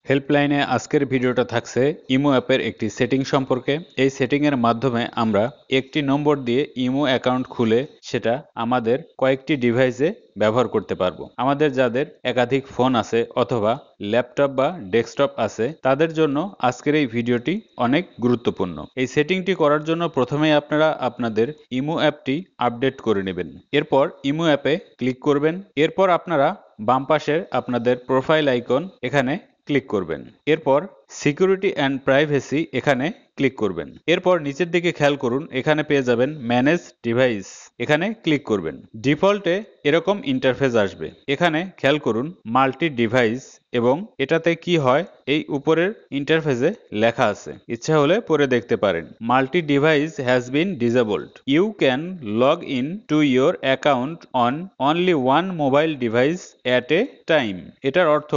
হেল্পলাইনে আজকের ভিডিওটা থাকছে ইমো অ্যাপের একটি সেটিং সম্পর্কে। এই সেটিংয়ের মাধ্যমে আমরা একটি নম্বর দিয়ে ইমো অ্যাকাউন্ট খুলে সেটা আমাদের কয়েকটি ডিভাইসে ব্যবহার করতে পারবো। আমাদের যাদের একাধিক ফোন আছে অথবা ল্যাপটপ বা ডেস্কটপ আছে তাদের জন্য আজকের এই ভিডিওটি অনেক গুরুত্বপূর্ণ। এই সেটিংটি করার জন্য প্রথমেই আপনারা আপনাদের ইমো অ্যাপটি আপডেট করে নেবেন। এরপর ইমো অ্যাপে ক্লিক করবেন। এরপর আপনারা বাম পাশের আপনাদের প্রোফাইল আইকন এখানে ক্লিক করবেন। এরপর সিকিউরিটি অ্যান্ড প্রাইভেসি এখানে ক্লিক করবেন। এরপর নিচের দিকে খেয়াল করুন, এখানে পেয়ে যাবেন ম্যানেজ ডিভাইস, এখানে ক্লিক করবেন। ডিফল্টে এরকম ইন্টারফেস আসবে। এখানে খেয়াল করুন মাল্টি ডিভাইস এবং এটাতে কি হয় এই উপরের ইন্টারফেসে লেখা আছে, ইচ্ছা হলে পড়ে দেখতে পারেন। Multi device has been disabled, you can log in to your account on only one mobile device at a time. এটার অর্থ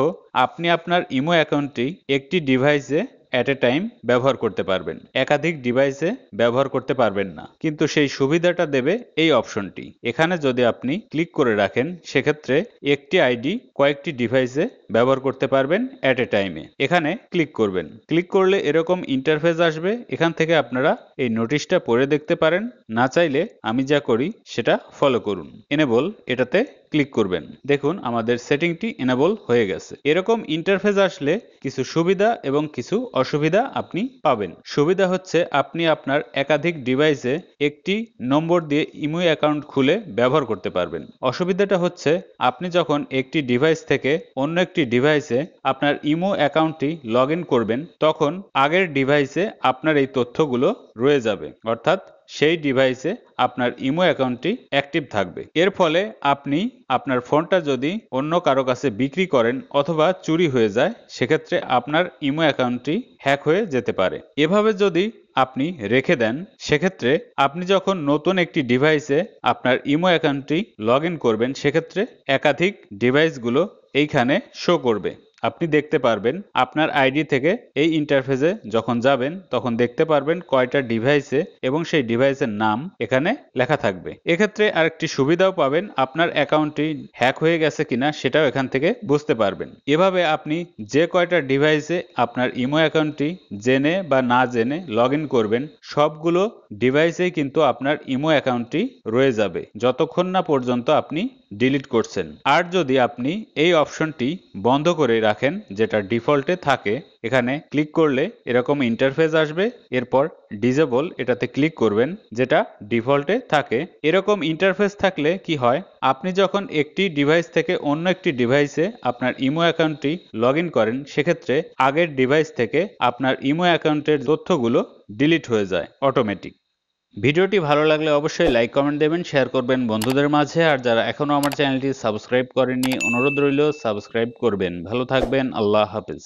আপনি আপনার ইমো অ্যাকাউন্টটি একটি ডিভাইসে অ্যাট এ টাইম ব্যবহার করতে পারবেন, একাধিক ডিভাইসে ব্যবহার করতে পারবেন না। কিন্তু সেই সুবিধাটা দেবে এই অপশনটি। এখানে যদি আপনি ক্লিক করে রাখেন সেক্ষেত্রে একটি আইডি কয়েকটি ডিভাইসে ব্যবহার করতে পারবেন অ্যাট এ টাইমে। এখানে ক্লিক করবেন। ক্লিক করলে এরকম ইন্টারফেস আসবে। এখান থেকে আপনারা এই নোটিশটা পড়ে দেখতে পারেন, না চাইলে আমি যা করি সেটা ফলো করুন। এনেবল এটাতে ক্লিক করবেন। দেখুন আমাদের সেটিংটি এনেবল হয়ে গেছে। এরকম ইন্টারফেস আসলে কিছু সুবিধা এবং কিছু অসুবিধা আপনি পাবেন। সুবিধা হচ্ছে আপনি আপনার একাধিক ডিভাইসে একটি নম্বর দিয়ে ইমো অ্যাকাউন্ট খুলে ব্যবহার করতে পারবেন। অসুবিধাটা হচ্ছে আপনি যখন একটি ডিভাইস থেকে অন্য একটি ডিভাইসে আপনার ইমো অ্যাকাউন্টটি লগ ইন করবেন তখন আগের ডিভাইসে আপনার এই তথ্যগুলো রয়ে যাবে, অর্থাৎ সেই ডিভাইসে আপনার ইমো অ্যাকাউন্টটি অ্যাক্টিভ থাকবে। এর ফলে আপনি আপনার ফোনটা যদি অন্য কারো কাছে বিক্রি করেন অথবা চুরি হয়ে যায় সেক্ষেত্রে আপনার ইমো অ্যাকাউন্টটি হ্যাক হয়ে যেতে পারে। এভাবে যদি আপনি রেখে দেন সেক্ষেত্রে আপনি যখন নতুন একটি ডিভাইসে আপনার ইমো অ্যাকাউন্টটি লগ ইন করবেন সেক্ষেত্রে একাধিক ডিভাইসগুলো এইখানে শো করবে। আপনি দেখতে পারবেন আপনার আইডি থেকে এই ইন্টারফেসে যখন যাবেন তখন দেখতে পারবেন কয়টা ডিভাইসে এবং সেই ডিভাইসের নাম এখানে লেখা থাকবে। এক্ষেত্রে আরেকটি সুবিধাও পাবেন, আপনার অ্যাকাউন্টটি হ্যাক হয়ে গেছে কিনা সেটাও এখান থেকে বুঝতে পারবেন। এভাবে আপনি যে কয়টা ডিভাইসে আপনার ইমো অ্যাকাউন্টটি জেনে বা না জেনে লগ ইন করবেন সবগুলো ডিভাইসেই কিন্তু আপনার ইমো অ্যাকাউন্টটি রয়ে যাবে যতক্ষণ না পর্যন্ত আপনি ডিলিট করছেন। আর যদি আপনি এই অপশনটি বন্ধ করে রাখেন যেটা ডিফল্টে থাকে, এখানে ক্লিক করলে এরকম ইন্টারফেস আসবে। এরপর ডিসেবল এটাতে ক্লিক করবেন যেটা ডিফল্টে থাকে। এরকম ইন্টারফেস থাকলে কি হয়, আপনি যখন একটি ডিভাইস থেকে অন্য একটি ডিভাইসে আপনার ইমো অ্যাকাউন্টটি লগ ইন করেন সেক্ষেত্রে আগের ডিভাইস থেকে আপনার ইমো অ্যাকাউন্টের তথ্যগুলো ডিলিট হয়ে যায় অটোমেটিক। ভিডিওটি ভালো লাগলে অবশ্যই লাইক কমেন্ট দেবেন, শেয়ার করবেন বন্ধুদের মাঝে। আর যারা এখনো আমার চ্যানেলটি সাবস্ক্রাইব করেননি অনুরোধ রইল সাবস্ক্রাইব করবেন। ভালো থাকবেন, আল্লাহ হাফেজ।